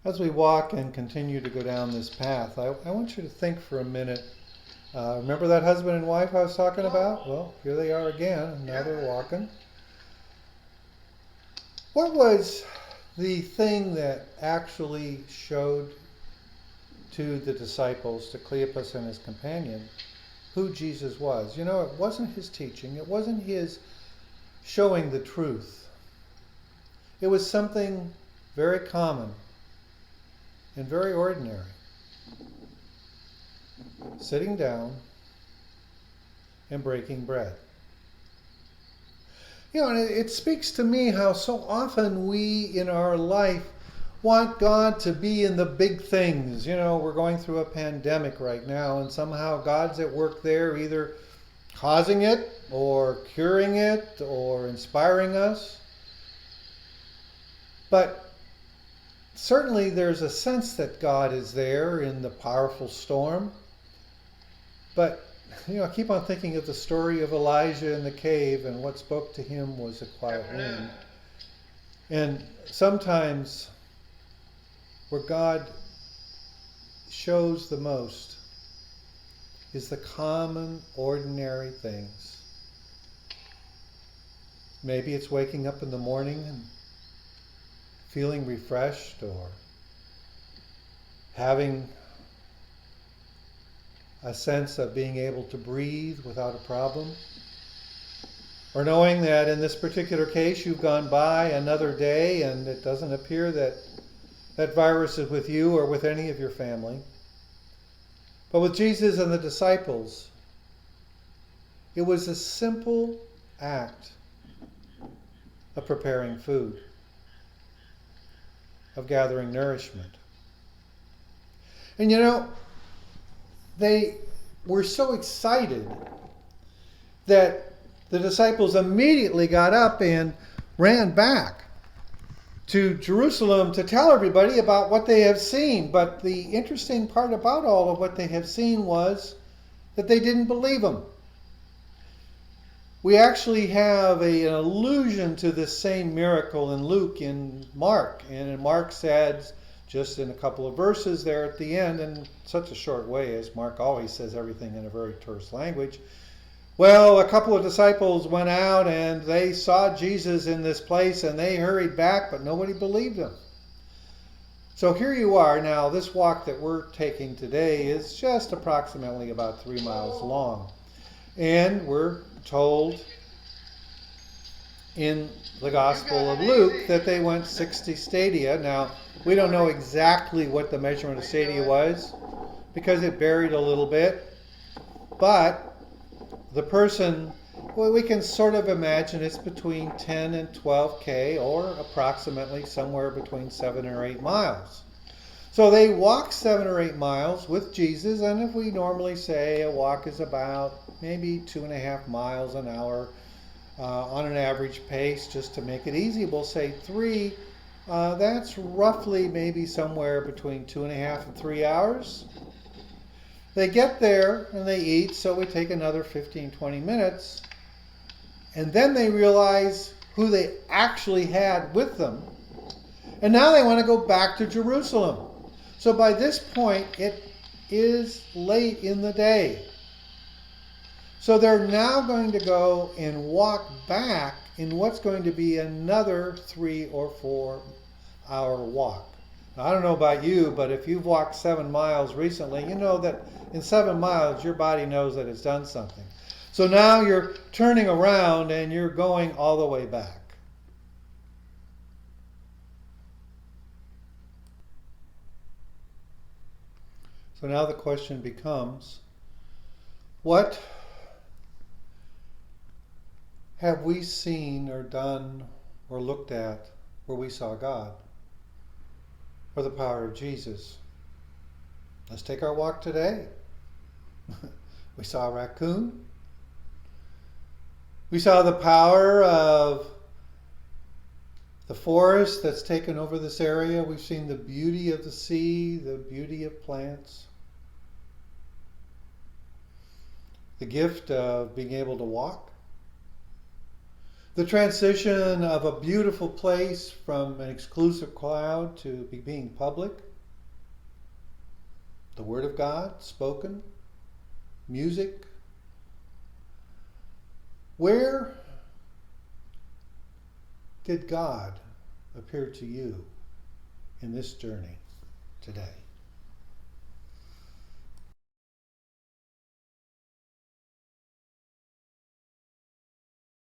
As we walk and continue to go down this path, I want you to think for a minute. Remember that husband and wife I was talking about? Well, here they are again. Now they're walking. What was the thing that actually showed to the disciples, to Cleopas and his companion, who Jesus was? You know, it wasn't his teaching. It wasn't his showing the truth. It was something very common and very ordinary. Sitting down and breaking bread. You know, and it speaks to me how so often we in our life want God to be in the big things. You know, we're going through a pandemic right now, and somehow God's at work there, either causing it or curing it or inspiring us. But certainly there's a sense that God is there in the powerful storm. But, you know, I keep on thinking of the story of Elijah in the cave, and what spoke to him was a quiet wind. And sometimes where God shows the most is the common, ordinary things. Maybe it's waking up in the morning and feeling refreshed, or having a sense of being able to breathe without a problem, or knowing that in this particular case you've gone by another day and it doesn't appear that that virus is with you or with any of your family. But with Jesus and the disciples, it was a simple act of preparing food, of gathering nourishment. And you know, they were so excited that the disciples immediately got up and ran back to Jerusalem to tell everybody about what they have seen. But the interesting part about all of what they have seen was that they didn't believe them. We actually have an allusion to this same miracle in Luke and Mark. And Mark says, just in a couple of verses there at the end, in such a short way, as Mark always says everything in a very terse language, well, a couple of disciples went out and they saw Jesus in this place and they hurried back, but nobody believed them. So here you are now. This walk that we're taking today is just approximately about 3 miles long. And we're told in the Gospel of Luke that they went 60 stadia. Now, we don't know exactly what the measurement of stadia was because it varied a little bit. But the person, well, we can sort of imagine it's between 10 and 12K, or approximately somewhere between 7 or 8 miles. So they walked 7 or 8 miles with Jesus, and if we normally say a walk is about maybe 2.5 miles an hour on an average pace, just to make it easy, we'll say 3. That's roughly maybe somewhere between 2.5 and 3 hours. They get there and they eat, so we take another 15-20 minutes, and then they realize who they actually had with them, and now they want to go back to Jerusalem. So by this point, it is late in the day. So they're now going to go and walk back in what's going to be another 3 or 4 hour walk. Now, I don't know about you, but if you've walked 7 miles recently, you know that in 7 miles, your body knows that it's done something. So now you're turning around and you're going all the way back. So now the question becomes, what have we seen or done or looked at where we saw God or the power of Jesus? Let's take our walk today. We saw a raccoon. We saw the power of the forest that's taken over this area. We've seen the beauty of the sea, the beauty of plants, the gift of being able to walk, The transition of a beautiful place from an exclusive crowd to being public. The Word of God spoken. Music. Where did God appear to you in this journey today?